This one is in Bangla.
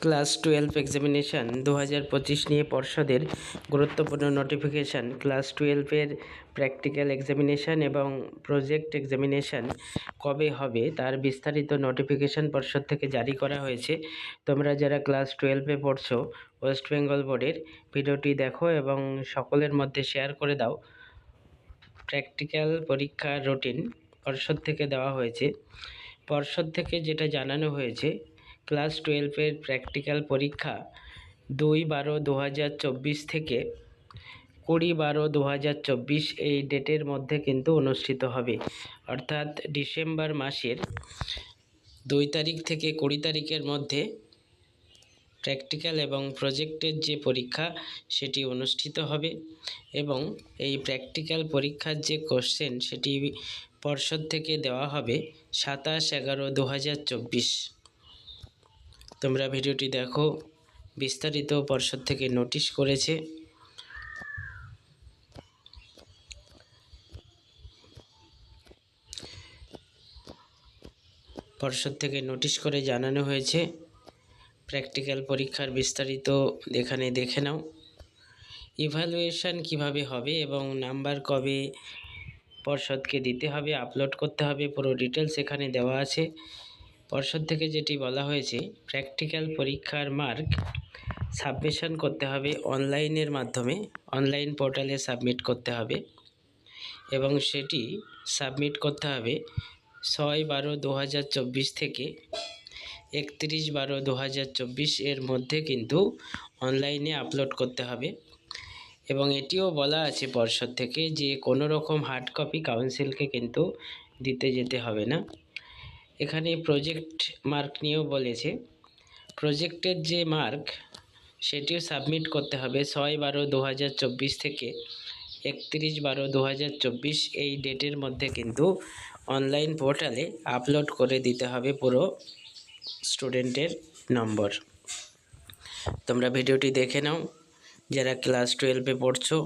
ক্লাস 12 এক্সামিনেশান 2025 নিয়ে পর্ষদের গুরুত্বপূর্ণ নোটিফিকেশান। ক্লাস 12-এর প্র্যাকটিক্যাল এক্সামিনেশান এবং প্রজেক্ট এক্সামিনেশান কবে হবে তার বিস্তারিত নোটিফিকেশান পর্ষদ থেকে জারি করা হয়েছে। তোমরা যারা ক্লাস 12-এ পড়ছো ওয়েস্ট বেঙ্গল বোর্ডের, ভিডিওটি দেখো এবং সকলের মধ্যে শেয়ার করে দাও। প্র্যাকটিক্যাল পরীক্ষার রুটিন পর্ষদ থেকে দেওয়া হয়েছে। পর্ষদ থেকে যেটা জানানো হয়েছে, ক্লাস 12-এর প্র্যাকটিক্যাল পরীক্ষা 2/12/2024 থেকে 20/12/2024 এই ডেটের মধ্যে কিন্তু অনুষ্ঠিত হবে। অর্থাৎ ডিসেম্বর মাসের 2 তারিখ থেকে 20 তারিখের মধ্যে প্র্যাকটিক্যাল এবং প্রজেক্টের যে পরীক্ষা সেটি অনুষ্ঠিত হবে এবং এই প্র্যাকটিক্যাল পরীক্ষার যে কোশ্চেন সেটি পর্ষদ থেকে দেওয়া হবে 27/11/2024। তোমরা ভিডিওটি দেখো, বিস্তারিত পর্ষদ থেকে নোটিশ করেছে। পর্ষদ থেকে নোটিশ করে জানানো হয়েছে প্র্যাকটিক্যাল পরীক্ষার বিস্তারিত এখানে দেখে নাও। ইভ্যালুয়েশন কিভাবে হবে এবং নাম্বার কবে পর্ষদকে দিতে হবে, আপলোড করতে হবে, পুরো ডিটেলস এখানে দেওয়া আছে। পর্ষদ থেকে যেটি বলা হয়েছে, প্র্যাকটিক্যাল পরীক্ষার মার্ক সাবমিশন করতে হবে অনলাইনের মাধ্যমে, অনলাইন পোর্টালে সাবমিট করতে হবে এবং সেটি সাবমিট করতে হবে 6/12/2024 থেকে 31/12/2024 এর মধ্যে কিন্তু অনলাইনে আপলোড করতে হবে। এবং এটিও বলা আছে পর্ষদ থেকে যে কোনো রকম হার্ড কপি কাউন্সিলকে কিন্তু দিতে যেতে হবে না। এখানে প্রজেক্ট মার্ক নিয়েও বলেছে, প্রজেক্টের যে মার্ক সেটিও সাবমিট করতে হবে 6/12/2024 থেকে 31/12/2024 এই ডেটের মধ্যে কিন্তু অনলাইন পোর্টালে আপলোড করে দিতে হবে পুরো স্টুডেন্টের নম্বর। তোমরা ভিডিওটি দেখে নাও যারা ক্লাস 12-এ পড়ছো।